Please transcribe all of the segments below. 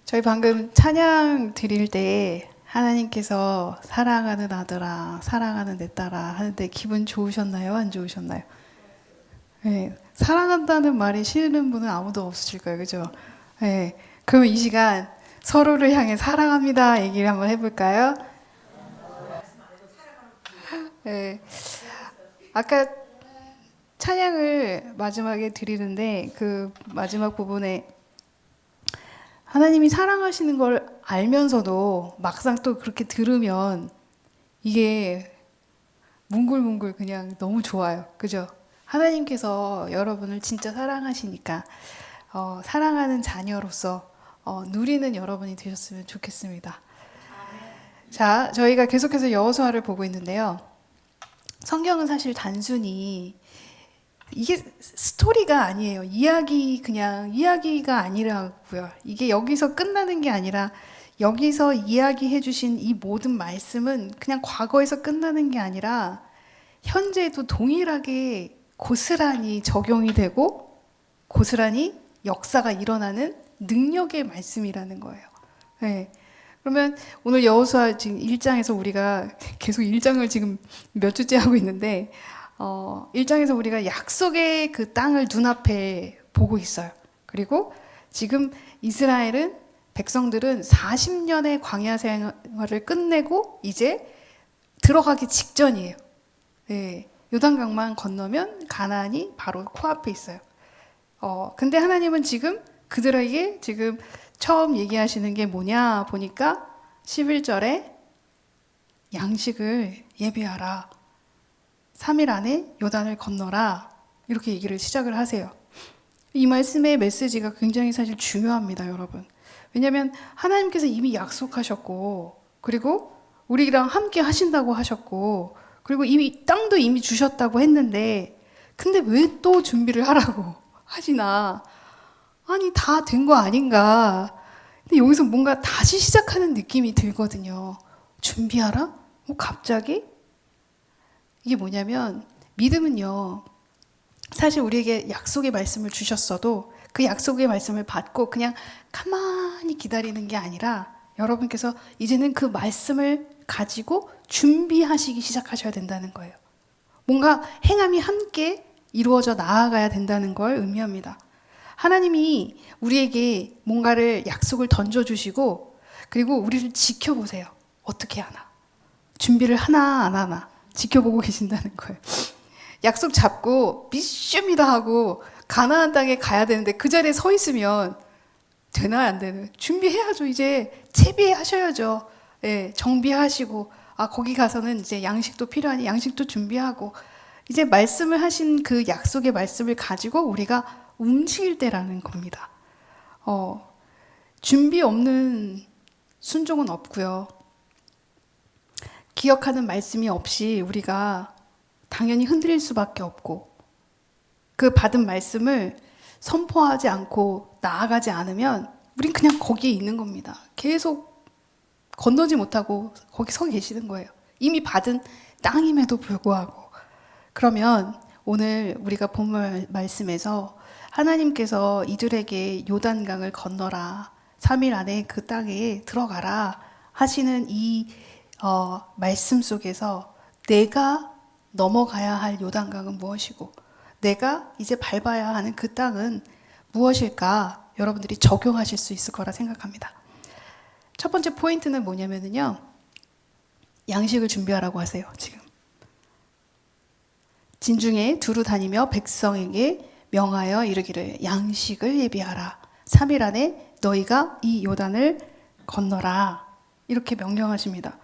저희 방금 찬양 드릴 때 하나님께서 사랑하는 아들아, 사랑하는 내 딸아 하는데 기분 좋으셨나요? 안 좋으셨나요? 네, 사랑한다는 말이 싫은 분은 아무도 없으실 거예요. 그죠? 네, 그러면 이 시간 서로를 향해 사랑합니다 얘기를 한번 해볼까요? 네, 아까 찬양을 마지막에 드리는데 그 마지막 부분에 하나님이 사랑하시는 걸 알면서도 막상 또 그렇게 들으면 이게 뭉글뭉글 그냥 너무 좋아요. 그죠? 하나님께서 여러분을 진짜 사랑하시니까 사랑하는 자녀로서 누리는 여러분이 되셨으면 좋겠습니다. 자, 저희가 계속해서 여호수아를 보고 있는데요. 성경은 사실 단순히 이게 스토리가 아니에요. 그냥 이야기가 아니라고요. 이게 여기서 끝나는 게 아니라 여기서 이야기해 주신 이 모든 말씀은 그냥 과거에서 끝나는 게 아니라 현재도 동일하게 고스란히 적용이 되고 고스란히 역사가 일어나는 능력의 말씀이라는 거예요. 네. 그러면 오늘 여호수아 지금 1장에서 우리가 계속 1장을 지금 몇 주째 하고 있는데 1장에서 우리가 약속의 그 땅을 눈앞에 보고 있어요. 그리고 지금 이스라엘은 백성들은 40년의 광야 생활을 끝내고 이제 들어가기 직전이에요. 네, 요단강만 건너면 가나안이 바로 코앞에 있어요. 근데 하나님은 지금 그들에게 지금 처음 얘기하시는 게 뭐냐 보니까 11절에 양식을 예비하라. 3일 안에 요단을 건너라. 이렇게 얘기를 시작을 하세요. 이 말씀의 메시지가 굉장히 사실 중요합니다, 여러분. 왜냐하면 하나님께서 이미 약속하셨고, 그리고 우리랑 함께 하신다고 하셨고, 그리고 이미 땅도 이미 주셨다고 했는데, 근데 왜 또 준비를 하라고 하시나? 아니, 다 된 거 아닌가? 근데 여기서 뭔가 다시 시작하는 느낌이 들거든요. 준비하라? 뭐 갑자기? 이게 뭐냐면 믿음은요. 사실 우리에게 약속의 말씀을 주셨어도 그 약속의 말씀을 받고 그냥 가만히 기다리는 게 아니라 여러분께서 이제는 그 말씀을 가지고 준비하시기 시작하셔야 된다는 거예요. 뭔가 행함이 함께 이루어져 나아가야 된다는 걸 의미합니다. 하나님이 우리에게 뭔가를 약속을 던져주시고 그리고 우리를 지켜보세요. 어떻게 하나? 준비를 하나 안 하나 지켜보고 계신다는 거예요. 약속 잡고 미슈미다 하고 가나안 땅에 가야 되는데 그 자리에 서 있으면 되나 안 되나? 준비해야죠. 이제 채비하셔야죠. 예, 정비하시고 거기 가서는 이제 양식도 필요하니 양식도 준비하고 이제 말씀을 하신 그 약속의 말씀을 가지고 우리가 움직일 때라는 겁니다. 준비 없는 순종은 없고요. 기억하는 말씀이 없이 우리가 당연히 흔들릴 수밖에 없고 그 받은 말씀을 선포하지 않고 나아가지 않으면 우린 그냥 거기에 있는 겁니다. 계속 건너지 못하고 거기 서 계시는 거예요. 이미 받은 땅임에도 불구하고. 그러면 오늘 우리가 본 말씀에서 하나님께서 이들에게 요단강을 건너라. 3일 안에 그 땅에 들어가라 하시는 이 말씀 속에서 내가 넘어가야 할 요단강은 무엇이고 내가 이제 밟아야 하는 그 땅은 무엇일까 여러분들이 적용하실 수 있을 거라 생각합니다. 첫 번째 포인트는 뭐냐면요. 양식을 준비하라고 하세요. 지금. 진중에 두루 다니며 백성에게 명하여 이르기를 양식을 예비하라. 3일 안에 너희가 이 요단을 건너라. 이렇게 명령하십니다.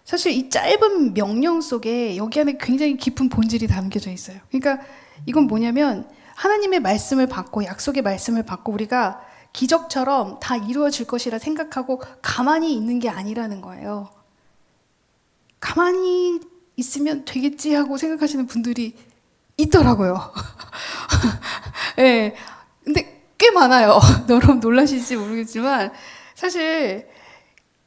사실 이 짧은 명령 속에 여기 안에 굉장히 깊은 본질이 담겨져 있어요. 그러니까 이건 뭐냐면 하나님의 말씀을 받고 약속의 말씀을 받고 우리가 기적처럼 다 이루어질 것이라 생각하고 가만히 있는 게 아니라는 거예요. 가만히 있으면 되겠지 하고 생각하시는 분들이 있더라고요. 네, 근데 꽤 많아요. 여러분 놀라실지 모르겠지만 사실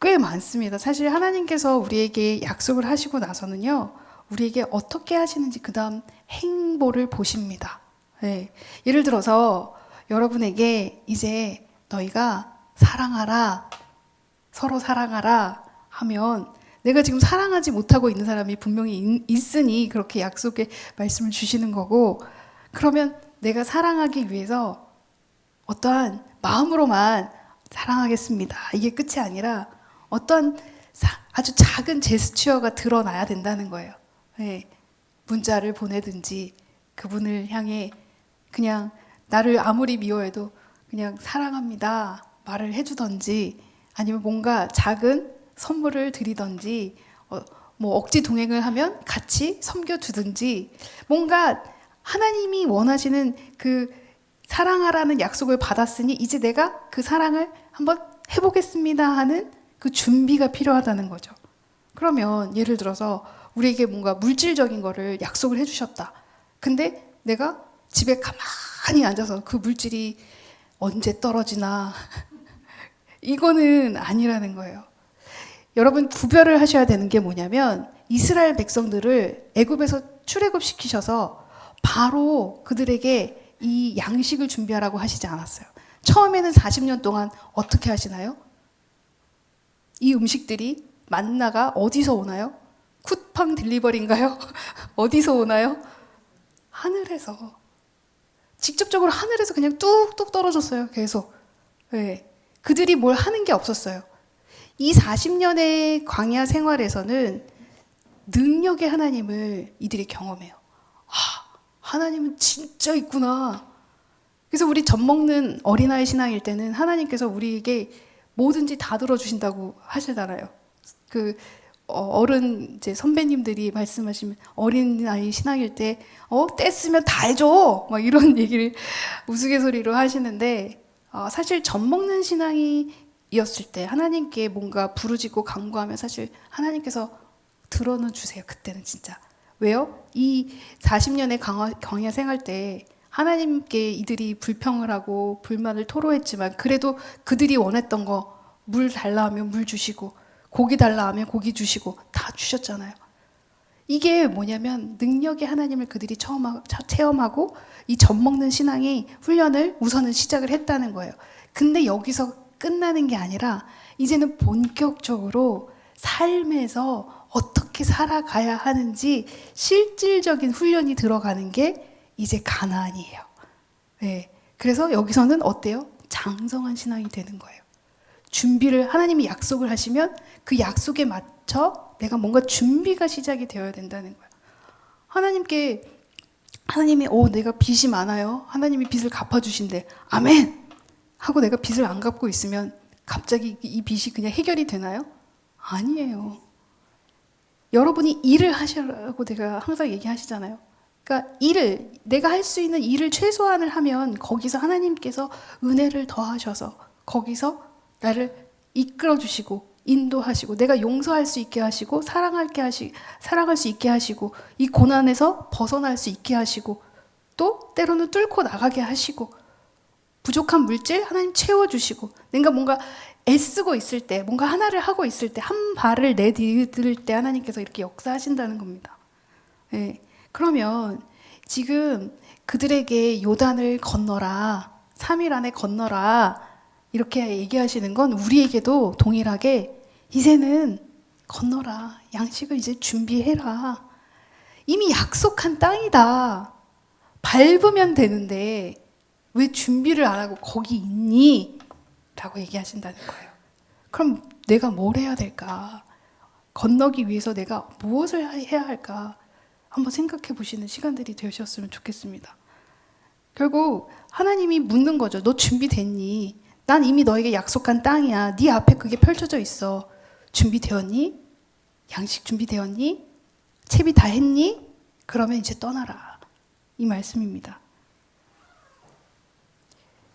꽤 많습니다. 사실 하나님께서 우리에게 약속을 하시고 나서는요, 우리에게 어떻게 하시는지 그 다음 행보를 보십니다. 네. 예를 들어서 여러분에게 이제 너희가 사랑하라, 서로 사랑하라 하면 내가 지금 사랑하지 못하고 있는 사람이 분명히 있으니 그렇게 약속의 말씀을 주시는 거고, 그러면 내가 사랑하기 위해서 어떠한 마음으로만 사랑하겠습니다, 이게 끝이 아니라 어떠한 아주 작은 제스처가 드러나야 된다는 거예요. 네. 문자를 보내든지 그분을 향해 그냥 나를 아무리 미워해도 그냥 사랑합니다 말을 해주던지, 아니면 뭔가 작은 선물을 드리던지, 뭐 억지 동행을 하면 같이 섬겨주든지, 뭔가 하나님이 원하시는 그 사랑하라는 약속을 받았으니 이제 내가 그 사랑을 한번 해보겠습니다 하는 그 준비가 필요하다는 거죠. 그러면 예를 들어서 우리에게 뭔가 물질적인 거를 약속을 해주셨다. 근데 내가 집에 가만히 앉아서 그 물질이 언제 떨어지나 이거는 아니라는 거예요. 여러분, 구별을 하셔야 되는 게 뭐냐면, 이스라엘 백성들을 애굽에서 출애굽시키셔서 바로 그들에게 이 양식을 준비하라고 하시지 않았어요. 처음에는 40년 동안 어떻게 하시나요? 이 음식들이 만나가 어디서 오나요? 쿠팡 딜리버리인가요? 어디서 오나요? 하늘에서. 직접적으로 하늘에서 그냥 뚝뚝 떨어졌어요. 계속. 네. 그들이 뭘 하는 게 없었어요. 이 40년의 광야 생활에서는 능력의 하나님을 이들이 경험해요. 하나님은 진짜 있구나. 그래서 우리 젖 먹는 어린아이 신앙일 때는 하나님께서 우리에게 뭐든지 다 들어주신다고 하시잖아요. 그 어른 이제 선배님들이 말씀하시면 어린아이 신앙일 때 떼쓰면 다 해줘 막 이런 얘기를 우스갯소리로 하시는데, 사실 젖 먹는 신앙이었을 때 하나님께 뭔가 부르짖고 간구하면 사실 하나님께서 들어는 주세요. 그때는 진짜. 왜요? 이 40년의 광야 생활 때 하나님께 이들이 불평을 하고 불만을 토로했지만 그래도 그들이 원했던 거, 물 달라 하면 물 주시고 고기 달라 하면 고기 주시고 다 주셨잖아요. 이게 뭐냐면 능력의 하나님을 그들이 체험하고 이 젖먹는 신앙의 훈련을 우선은 시작을 했다는 거예요. 근데 여기서 끝나는 게 아니라 이제는 본격적으로 삶에서 어떻게 살아가야 하는지 실질적인 훈련이 들어가는 게 이제 가나안이에요. 네. 그래서 여기서는 어때요? 장성한 신앙이 되는 거예요. 준비를, 하나님이 약속을 하시면 그 약속에 맞춰 내가 뭔가 준비가 시작이 되어야 된다는 거예요. 하나님이 내가 빚이 많아요. 하나님이 빚을 갚아주신대. 아멘! 하고 내가 빚을 안 갚고 있으면 갑자기 이 빚이 그냥 해결이 되나요? 아니에요. 여러분이 일을 하시라고 제가 항상 얘기하시잖아요. 그러니까 내가 할 수 있는 일을 최소한을 하면 거기서 하나님께서 은혜를 더하셔서 거기서 나를 이끌어 주시고 인도하시고 내가 용서할 수 있게 하시고 사랑할 수 있게 하시고 이 고난에서 벗어날 수 있게 하시고 또 때로는 뚫고 나가게 하시고 부족한 물질 하나님 채워주시고 내가 뭔가 애쓰고 있을 때 뭔가 하나를 하고 있을 때 한 발을 내디딜 때 하나님께서 이렇게 역사하신다는 겁니다. 네. 그러면 지금 그들에게 요단을 건너라, 3일 안에 건너라 이렇게 얘기하시는 건 우리에게도 동일하게 이제는 건너라, 양식을 이제 준비해라, 이미 약속한 땅이다, 밟으면 되는데 왜 준비를 안 하고 거기 있니? 라고 얘기하신다는 거예요. 그럼 내가 뭘 해야 될까? 건너기 위해서 내가 무엇을 해야 할까? 한번 생각해 보시는 시간들이 되셨으면 좋겠습니다. 결국 하나님이 묻는 거죠. 너 준비됐니? 난 이미 너에게 약속한 땅이야. 네 앞에 그게 펼쳐져 있어. 준비되었니? 양식 준비되었니? 채비 다 했니? 그러면 이제 떠나라. 이 말씀입니다.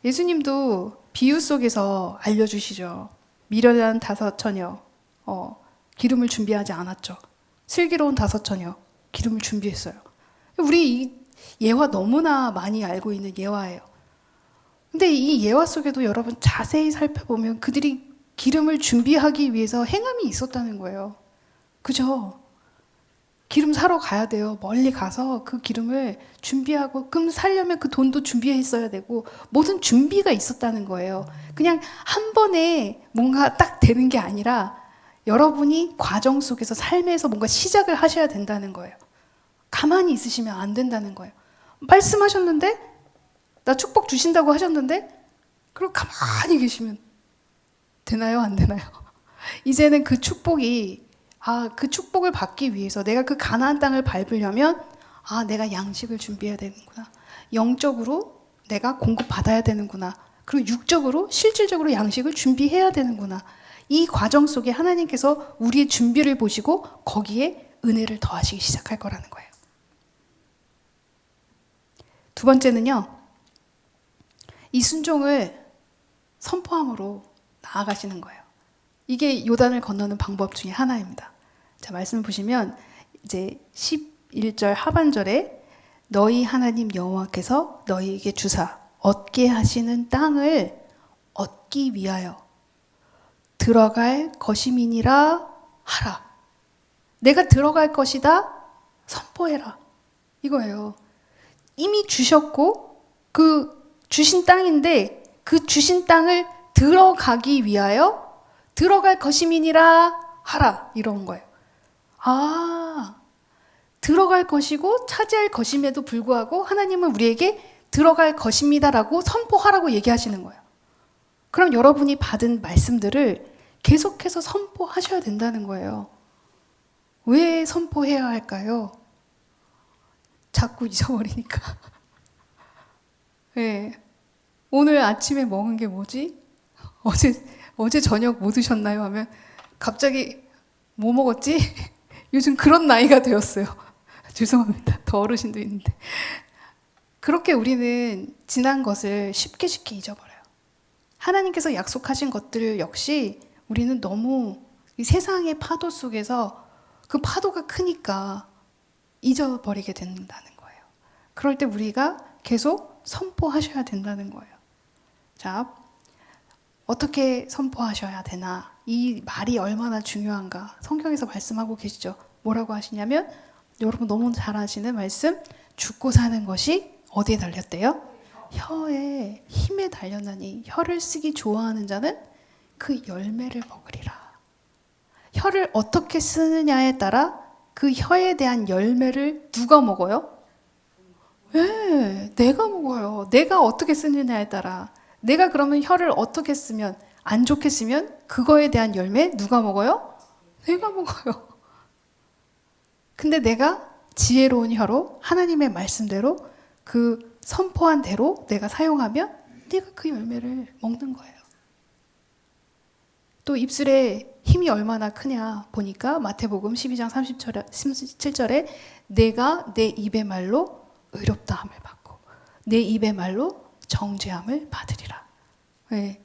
예수님도 비유 속에서 알려주시죠. 미련한 5 처녀, 기름을 준비하지 않았죠. 슬기로운 5 처녀, 기름을 준비했어요. 우리 이 예화 너무나 많이 알고 있는 예화예요. 근데 이 예화 속에도 여러분 자세히 살펴보면 그들이 기름을 준비하기 위해서 행함이 있었다는 거예요. 그죠? 기름 사러 가야 돼요. 멀리 가서 그 기름을 준비하고, 그럼 살려면 그 돈도 준비해 있어야 되고, 모든 준비가 있었다는 거예요. 그냥 한 번에 뭔가 딱 되는 게 아니라 여러분이 과정 속에서 삶에서 뭔가 시작을 하셔야 된다는 거예요. 가만히 있으시면 안 된다는 거예요. 말씀하셨는데, 나 축복 주신다고 하셨는데, 그럼 가만히 계시면 되나요? 안 되나요? 이제는 그 축복이, 그 축복을 받기 위해서 내가 그 가나안 땅을 밟으려면 내가 양식을 준비해야 되는구나. 영적으로 내가 공급받아야 되는구나. 그리고 육적으로 실질적으로 양식을 준비해야 되는구나. 이 과정 속에 하나님께서 우리의 준비를 보시고 거기에 은혜를 더하시기 시작할 거라는 거예요. 두 번째는요, 이 순종을 선포함으로 나아가시는 거예요. 이게 요단을 건너는 방법 중에 하나입니다. 자, 말씀 보시면 이제 11절 하반절에 너희 하나님 여호와께서 너희에게 주사 얻게 하시는 땅을 얻기 위하여 들어갈 것임이니라 하라. 내가 들어갈 것이다 선포해라. 이거예요. 이미 주셨고 그 주신 땅인데 그 주신 땅을 들어가기 위하여 들어갈 것임이니라 하라. 이런 거예요. 들어갈 것이고 차지할 것임에도 불구하고 하나님은 우리에게 들어갈 것입니다라고 선포하라고 얘기하시는 거예요. 그럼 여러분이 받은 말씀들을 계속해서 선포하셔야 된다는 거예요. 왜 선포해야 할까요? 자꾸 잊어버리니까. 네. 오늘 아침에 먹은 게 뭐지? 어제 저녁 뭐 드셨나요? 하면 갑자기 뭐 먹었지? 요즘 그런 나이가 되었어요. 죄송합니다. 더 어르신도 있는데. 그렇게 우리는 지난 것을 쉽게 잊어버려요. 하나님께서 약속하신 것들 역시 우리는 너무 이 세상의 파도 속에서 그 파도가 크니까 잊어버리게 된다는 거예요. 그럴 때 우리가 계속 선포하셔야 된다는 거예요. 자, 어떻게 선포하셔야 되나? 이 말이 얼마나 중요한가? 성경에서 말씀하고 계시죠. 뭐라고 하시냐면 여러분 너무 잘 아시는 말씀, 죽고 사는 것이 어디에 달렸대요? 혀에 힘에 달렸나니 혀를 쓰기 좋아하는 자는 그 열매를 먹으리라. 혀를 어떻게 쓰느냐에 따라 그 혀에 대한 열매를 누가 먹어요? 내가 먹어요. 내가 어떻게 쓰느냐에 따라. 내가 그러면 혀를 어떻게 쓰면, 안 좋게 쓰면 그거에 대한 열매 누가 먹어요? 내가 먹어요. 근데 내가 지혜로운 혀로 하나님의 말씀대로 그 선포한 대로 내가 사용하면 내가 그 열매를 먹는 거예요. 또 입술에 힘이 얼마나 크냐 보니까 마태복음 12장 37절에 내가 내 입의 말로 의롭다함을 받고 내 입의 말로 정죄함을 받으리라. 네.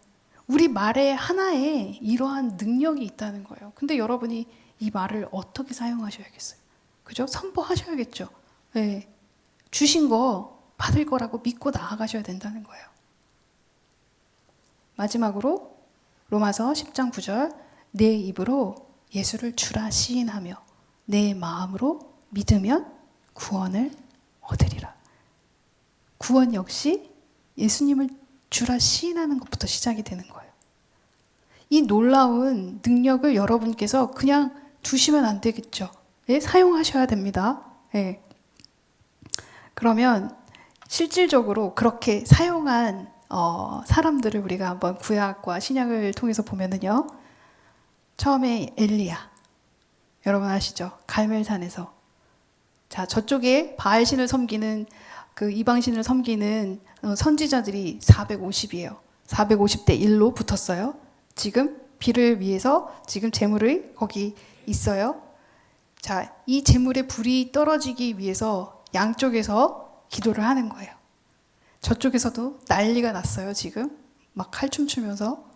우리 말에 하나에 이러한 능력이 있다는 거예요. 근데 여러분이 이 말을 어떻게 사용하셔야겠어요? 그죠? 선포하셔야겠죠. 네. 주신 거 받을 거라고 믿고 나아가셔야 된다는 거예요. 마지막으로 로마서 10장 9절 내 입으로 예수를 주라 시인하며 내 마음으로 믿으면 구원을 얻으리라. 구원 역시 예수님을 주라 시인하는 것부터 시작이 되는 거예요. 이 놀라운 능력을 여러분께서 그냥 두시면 안 되겠죠. 예? 사용하셔야 됩니다. 예. 그러면 실질적으로 그렇게 사용한 사람들을 우리가 한번 구약과 신약을 통해서 보면은요. 처음에 엘리야. 여러분 아시죠? 갈멜산에서. 자, 저쪽에 바알신을 섬기는 그 이방신을 섬기는 선지자들이 450이에요. 450대 1로 붙었어요. 지금 비를 위해서 지금 제물이 거기 있어요. 자, 이 제물의 불이 떨어지기 위해서 양쪽에서 기도를 하는 거예요. 저쪽에서도 난리가 났어요, 지금. 막 칼춤 추면서.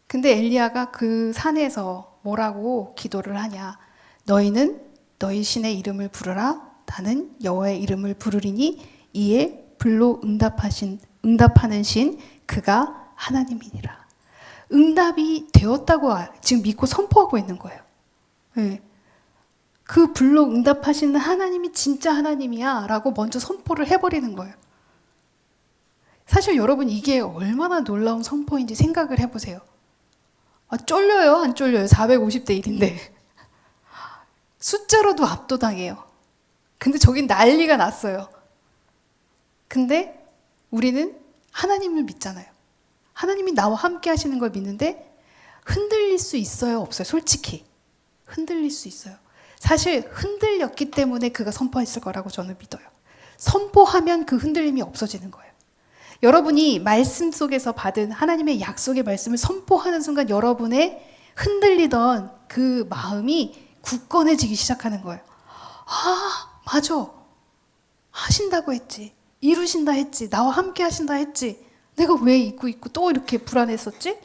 근데 엘리야가 그 산에서 뭐라고 기도를 하냐. 너희는 너희 신의 이름을 부르라. 나는 여호와의 이름을 부르리니 이에 불로 응답하는 신 그가 하나님이니라. 응답이 되었다고 지금 믿고 선포하고 있는 거예요. 네. 그 불로 응답하시는 하나님이 진짜 하나님이야 라고 먼저 선포를 해버리는 거예요. 사실 여러분 이게 얼마나 놀라운 선포인지 생각을 해보세요. 쫄려요? 안 쫄려요? 450대 1인데. 숫자로도 압도당해요. 근데 저긴 난리가 났어요. 근데 우리는 하나님을 믿잖아요. 하나님이 나와 함께 하시는 걸 믿는데 흔들릴 수 있어요? 없어요? 솔직히. 흔들릴 수 있어요. 사실 흔들렸기 때문에 그가 선포했을 거라고 저는 믿어요. 선포하면 그 흔들림이 없어지는 거예요. 여러분이 말씀 속에서 받은 하나님의 약속의 말씀을 선포하는 순간 여러분의 흔들리던 그 마음이 굳건해지기 시작하는 거예요. 아, 맞아. 하신다고 했지. 이루신다 했지. 나와 함께 하신다 했지. 내가 왜 잊고 또 이렇게 불안했었지?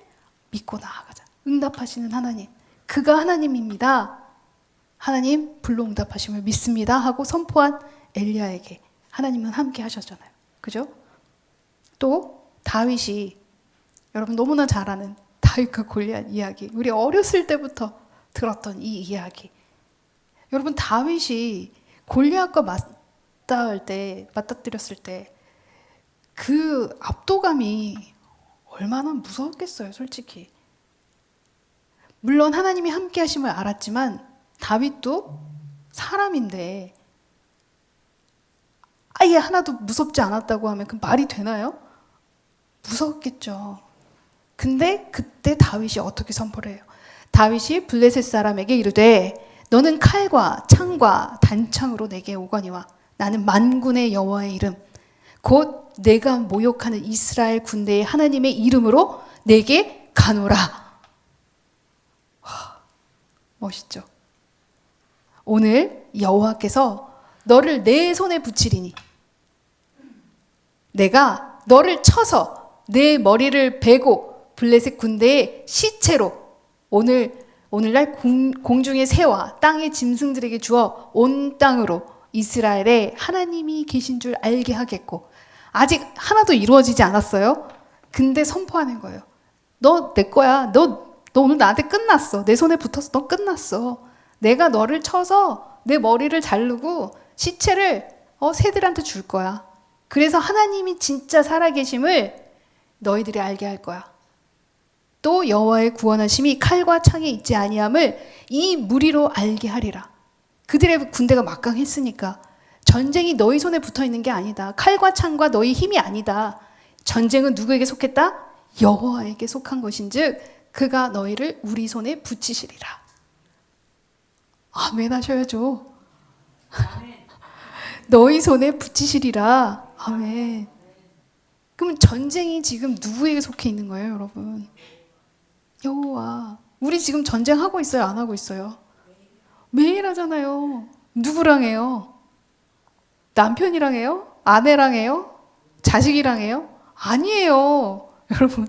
믿고 나아가자. 응답하시는 하나님. 그가 하나님입니다. 하나님 불로 응답하심을 믿습니다 하고 선포한 엘리야에게 하나님은 함께 하셨잖아요. 그죠? 또 다윗이 여러분 너무나 잘 아는 다윗과 골리앗 이야기. 우리 어렸을 때부터 들었던 이 이야기. 여러분 다윗이 골리앗과 맞닥뜨렸을 때 그 압도감이 얼마나 무서웠겠어요, 솔직히. 물론 하나님이 함께 하심을 알았지만 다윗도 사람인데 아예 하나도 무섭지 않았다고 하면 그 말이 되나요? 무섭겠죠. 근데 그때 다윗이 어떻게 선포를 해요? 다윗이 블레셋 사람에게 이르되 너는 칼과 창과 단창으로 내게 오거니와 나는 만군의 여호와의 이름 곧 내가 모욕하는 이스라엘 군대의 하나님의 이름으로 내게 가노라. 와, 멋있죠? 오늘 여호와께서 너를 내 손에 붙이리니 내가 너를 쳐서 내 머리를 베고 블레셋 군대의 시체로 오늘날 공중의 새와 땅의 짐승들에게 주어 온 땅으로 이스라엘에 하나님이 계신 줄 알게 하겠고 아직 하나도 이루어지지 않았어요. 근데 선포하는 거예요. 너 내 거야. 너 오늘 나한테 끝났어. 내 손에 붙어서 너 끝났어. 내가 너를 쳐서 내 머리를 자르고 시체를 새들한테 줄 거야. 그래서 하나님이 진짜 살아계심을 너희들이 알게 할 거야. 또 여호와의 구원하심이 칼과 창에 있지 아니함을 이 무리로 알게 하리라. 그들의 군대가 막강했으니까 전쟁이 너희 손에 붙어 있는 게 아니다. 칼과 창과 너희 힘이 아니다. 전쟁은 누구에게 속했다? 여호와에게 속한 것인즉 그가 너희를 우리 손에 붙이시리라. 아멘 하셔야죠. 너희 손에 붙이시리라. 아멘. 그럼 전쟁이 지금 누구에게 속해 있는 거예요, 여러분? 여호와. 우리 지금 전쟁하고 있어요? 안 하고 있어요? 매일 하잖아요. 누구랑 해요? 남편이랑 해요? 아내랑 해요? 자식이랑 해요? 아니에요. 여러분.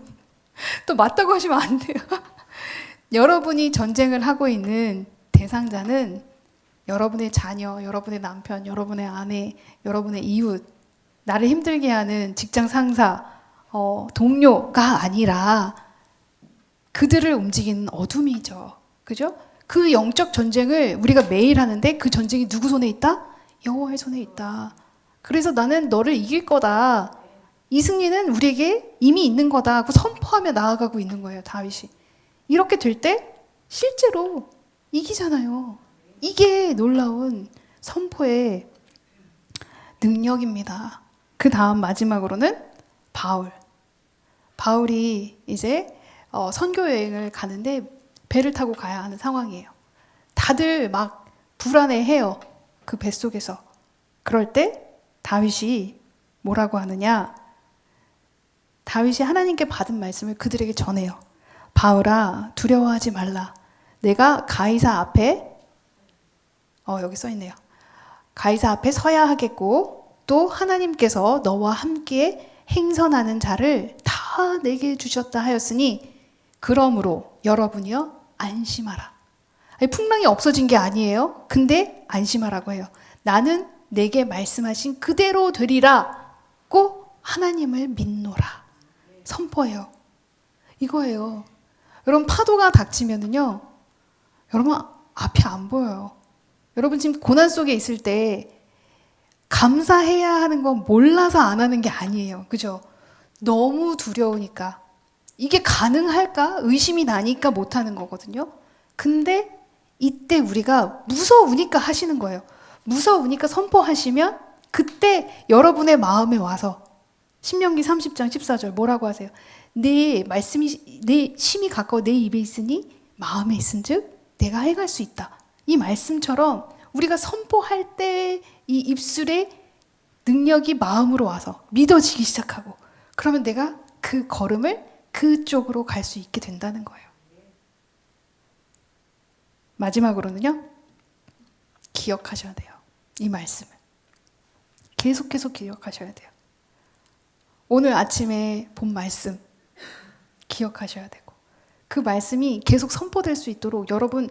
또 맞다고 하시면 안 돼요. 여러분이 전쟁을 하고 있는 대상자는 여러분의 자녀, 여러분의 남편, 여러분의 아내, 여러분의 이웃, 나를 힘들게 하는 직장 상사, 동료가 아니라 그들을 움직이는 어둠이죠. 그죠? 그 영적 전쟁을 우리가 매일 하는데 그 전쟁이 누구 손에 있다? 여호와의 손에 있다. 그래서 나는 너를 이길 거다. 이 승리는 우리에게 이미 있는 거다 하고 선포하며 나아가고 있는 거예요, 다윗이. 이렇게 될 때 실제로 이기잖아요. 이게 놀라운 선포의 능력입니다. 그 다음 마지막으로는 바울이 이제 선교 여행을 가는데 배를 타고 가야 하는 상황이에요. 다들 막 불안해해요. 그 뱃속에서. 그럴 때 다윗이 뭐라고 하느냐? 다윗이 하나님께 받은 말씀을 그들에게 전해요. 바울아, 두려워하지 말라. 내가 가이사 앞에 여기 써 있네요. 가이사 앞에 서야 하겠고 또 하나님께서 너와 함께 행선하는 자를 다 내게 주셨다 하였으니 그러므로 여러분이여 안심하라. 풍랑이 없어진 게 아니에요. 근데 안심하라고 해요. 나는 내게 말씀하신 그대로 되리라고 하나님을 믿노라. 선포해요. 이거예요. 여러분 파도가 닥치면은요. 여러분 앞이 안 보여요. 여러분 지금 고난 속에 있을 때 감사해야 하는 건 몰라서 안 하는 게 아니에요. 그죠? 너무 두려우니까. 이게 가능할까? 의심이 나니까 못 하는 거거든요. 근데 이때 우리가 무서우니까 하시는 거예요. 무서우니까 선포하시면 그때 여러분의 마음에 와서 신명기 30장 14절 뭐라고 하세요? 내 말씀이 내 심히 가까워 내 입에 있으니 마음에 있은즉 내가 행할 수 있다. 이 말씀처럼 우리가 선포할 때 이 입술에 능력이 마음으로 와서 믿어지기 시작하고 그러면 내가 그 걸음을 그쪽으로 갈 수 있게 된다는 거예요. 마지막으로는요. 기억하셔야 돼요. 이 말씀을. 계속 기억하셔야 돼요. 오늘 아침에 본 말씀 기억하셔야 되고 그 말씀이 계속 선포될 수 있도록 여러분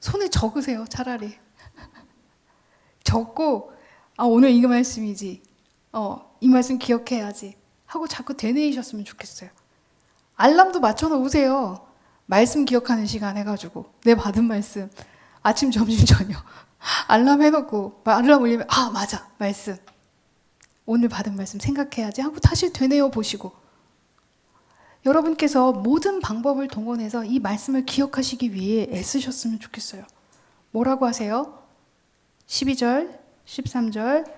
손에 적으세요. 차라리. 적고 오늘 이 말씀이지. 이 말씀 기억해야지 하고 자꾸 되뇌이셨으면 좋겠어요. 알람도 맞춰 놓으세요. 말씀 기억하는 시간 해가지고 내 받은 말씀 아침, 점심, 저녁 알람 해놓고 알람 울리면 맞아 말씀 오늘 받은 말씀 생각해야지 하고 다시 되뇌어 보시고 여러분께서 모든 방법을 동원해서 이 말씀을 기억하시기 위해 애쓰셨으면 좋겠어요. 뭐라고 하세요? 12절, 13절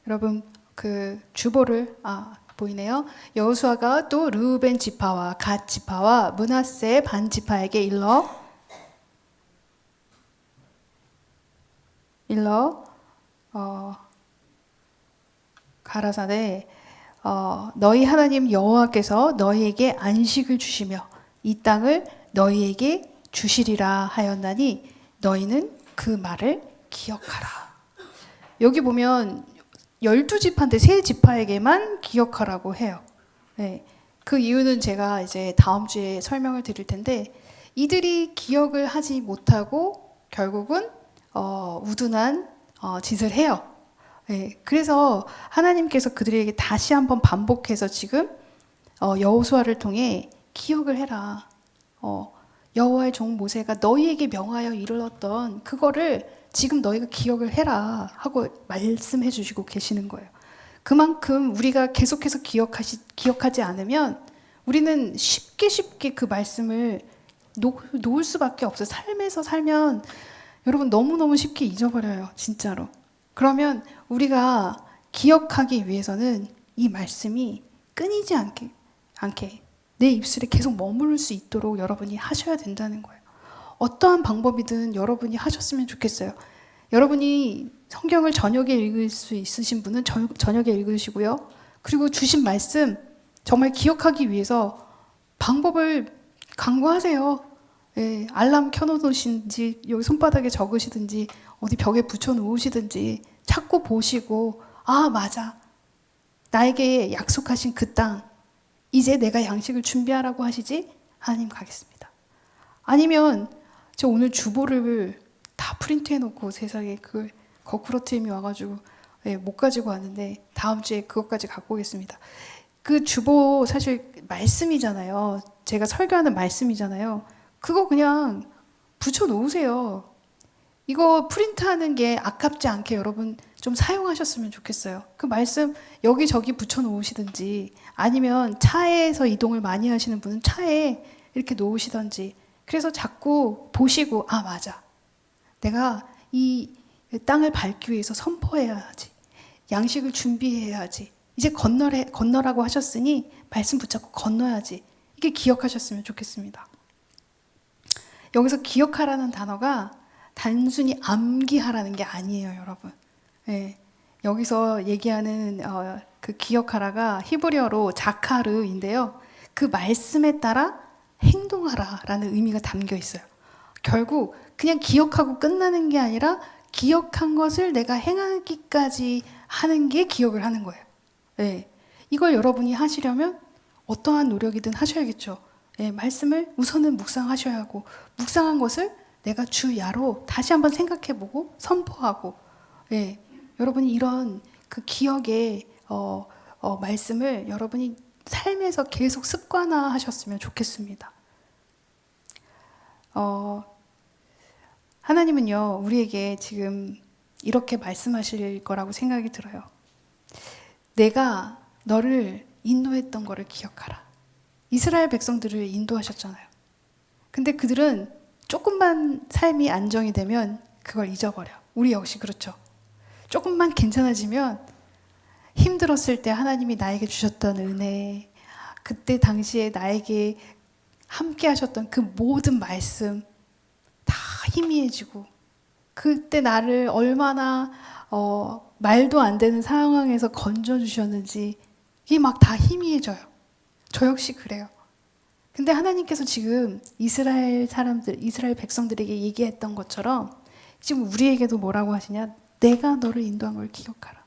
여러분 그 주보를 보이네요. 여호수아가 또 르우벤 지파와 갓 지파와 므낫세 반 지파에게 일러 가라사대 너희 하나님 여호와께서 너희에게 안식을 주시며 이 땅을 너희에게 주시리라 하였나니 너희는 그 말을 기억하라. 여기 보면 12지파인데 3지파에게만 기억하라고 해요. 네. 그 이유는 제가 이제 다음 주에 설명을 드릴 텐데 이들이 기억을 하지 못하고 결국은 우둔한 짓을 해요. 네. 그래서 하나님께서 그들에게 다시 한번 반복해서 지금 여호수아를 통해 기억을 해라. 여호와의 종 모세가 너희에게 명하여 이르렀던 그거를 지금 너희가 기억을 해라 하고 말씀해 주시고 계시는 거예요. 그만큼 우리가 계속해서 기억하지 않으면 우리는 쉽게 그 말씀을 놓을 수밖에 없어요. 삶에서 살면 여러분 너무너무 쉽게 잊어버려요. 진짜로. 그러면 우리가 기억하기 위해서는 이 말씀이 끊이지 않게 내 입술에 계속 머무를 수 있도록 여러분이 하셔야 된다는 거예요. 어떠한 방법이든 여러분이 하셨으면 좋겠어요. 여러분이 성경을 저녁에 읽을 수 있으신 분은 저녁에 읽으시고요. 그리고 주신 말씀 정말 기억하기 위해서 방법을 강구하세요. 예, 알람 켜놓으시든지 여기 손바닥에 적으시든지 어디 벽에 붙여놓으시든지 찾고 보시고 맞아. 나에게 약속하신 그 땅 이제 내가 양식을 준비하라고 하시지? 하나님 가겠습니다. 아니면 저 오늘 주보를 다 프린트해놓고 세상에 그걸 거꾸로 트임이 와가지고 못 가지고 왔는데 다음 주에 그것까지 갖고 오겠습니다. 그 주보 사실 말씀이잖아요. 제가 설교하는 말씀이잖아요. 그거 그냥 붙여놓으세요. 이거 프린트하는 게 아깝지 않게 여러분 좀 사용하셨으면 좋겠어요. 그 말씀 여기저기 붙여놓으시든지 아니면 차에서 이동을 많이 하시는 분은 차에 이렇게 놓으시든지 그래서 자꾸 보시고 맞아. 내가 이 땅을 밟기 위해서 선포해야지. 양식을 준비해야지. 이제 건너라고 하셨으니 말씀 붙잡고 건너야지. 이게 기억하셨으면 좋겠습니다. 여기서 기억하라는 단어가 단순히 암기하라는 게 아니에요, 여러분. 네. 여기서 얘기하는 그 기억하라가 히브리어로 자카르인데요. 그 말씀에 따라 행동하라라는 의미가 담겨 있어요. 결국 그냥 기억하고 끝나는 게 아니라 기억한 것을 내가 행하기까지 하는 게 기억을 하는 거예요. 네. 이걸 여러분이 하시려면 어떠한 노력이든 하셔야겠죠. 네. 말씀을 우선은 묵상하셔야 하고 묵상한 것을 내가 주야로 다시 한번 생각해보고 선포하고 네. 여러분이 이런 그 기억의 말씀을 여러분이 삶에서 계속 습관화하셨으면 좋겠습니다. 하나님은요, 우리에게 지금 이렇게 말씀하실 거라고 생각이 들어요. 내가 너를 인도했던 거를 기억하라. 이스라엘 백성들을 인도하셨잖아요. 근데 그들은 조금만 삶이 안정이 되면 그걸 잊어버려. 우리 역시 그렇죠. 조금만 괜찮아지면 힘들었을 때 하나님이 나에게 주셨던 은혜, 그때 당시에 나에게 함께 하셨던 그 모든 말씀 다 희미해지고, 그때 나를 얼마나 말도 안 되는 상황에서 건져주셨는지 이게 막 다 희미해져요. 저 역시 그래요. 근데 하나님께서 지금 이스라엘 사람들, 이스라엘 백성들에게 얘기했던 것처럼 지금 우리에게도 뭐라고 하시냐? 내가 너를 인도한 걸 기억하라.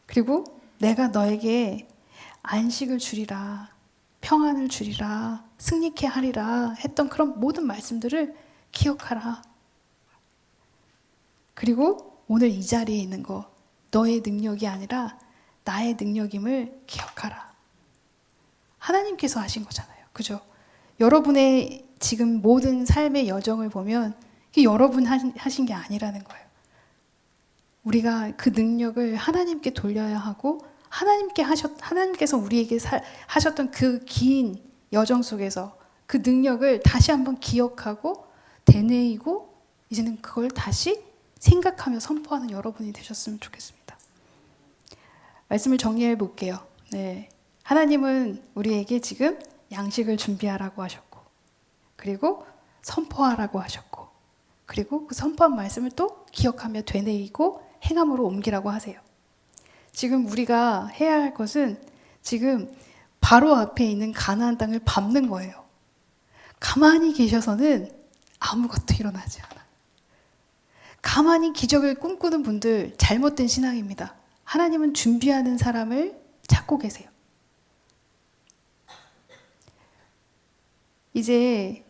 그리고 내가 너에게 안식을 주리라, 평안을 주리라, 승리케 하리라 했던 그런 모든 말씀들을 기억하라. 그리고 오늘 이 자리에 있는 거, 너의 능력이 아니라 나의 능력임을 기억하라. 하나님께서 하신 거잖아요. 그죠? 여러분의 지금 모든 삶의 여정을 보면 이게 여러분 하신 게 아니라는 거예요. 우리가 그 능력을 하나님께 돌려야 하고, 하나님께서 우리에게 하셨던 그 긴 여정 속에서 그 능력을 다시 한번 기억하고 되뇌이고 이제는 그걸 다시 생각하며 선포하는 여러분이 되셨으면 좋겠습니다. 말씀을 정리해 볼게요. 네. 하나님은 우리에게 지금 양식을 준비하라고 하셨고, 그리고 선포하라고 하셨고, 그리고 그 선포한 말씀을 또 기억하며 되뇌이고 행함으로 옮기라고 하세요. 지금 우리가 해야 할 것은 지금 바로 앞에 있는 가나안 땅을 밟는 거예요. 가만히 계셔서는 아무것도 일어나지 않아. 가만히 기적을 꿈꾸는 분들 잘못된 신앙입니다. 하나님은 준비하는 사람을 찾고 계세요. 이제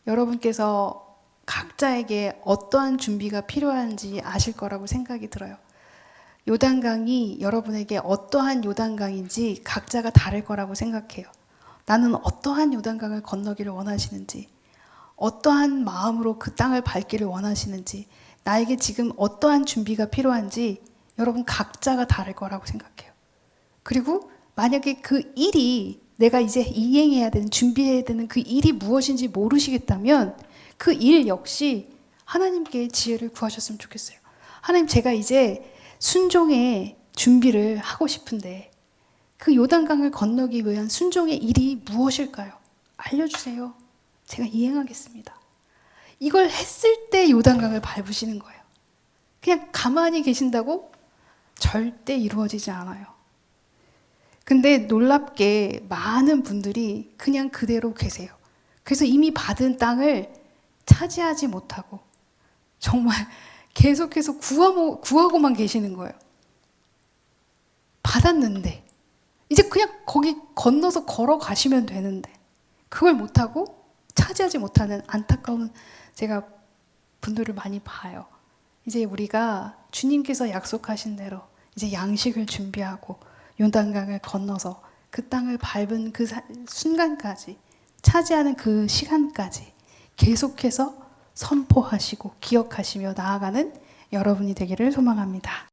여러분께서 각자에게 어떠한 준비가 필요한지 아실 거라고 생각이 들어요. 요단강이 여러분에게 어떠한 요단강인지 각자가 다를 거라고 생각해요. 나는 어떠한 요단강을 건너기를 원하시는지, 어떠한 마음으로 그 땅을 밟기를 원하시는지, 나에게 지금 어떠한 준비가 필요한지 여러분 각자가 다를 거라고 생각해요. 그리고 만약에 그 일이 내가 이제 이행해야 되는, 준비해야 되는 그 일이 무엇인지 모르시겠다면 그 일 역시 하나님께 지혜를 구하셨으면 좋겠어요. 하나님, 제가 이제 순종의 준비를 하고 싶은데 그 요단강을 건너기 위한 순종의 일이 무엇일까요? 알려주세요. 제가 이행하겠습니다. 이걸 했을 때 요단강을 밟으시는 거예요. 그냥 가만히 계신다고 절대 이루어지지 않아요. 근데 놀랍게 많은 분들이 그냥 그대로 계세요. 그래서 이미 받은 땅을 차지하지 못하고 정말 계속해서 구하고만 계시는 거예요. 받았는데 이제 그냥 거기 건너서 걸어가시면 되는데 그걸 못하고 차지하지 못하는 안타까운 제가 분들을 많이 봐요. 이제 우리가 주님께서 약속하신 대로 이제 양식을 준비하고 요단강을 건너서 그 땅을 밟은 그 순간까지, 차지하는 그 시간까지 계속해서 선포하시고 기억하시며 나아가는 여러분이 되기를 소망합니다.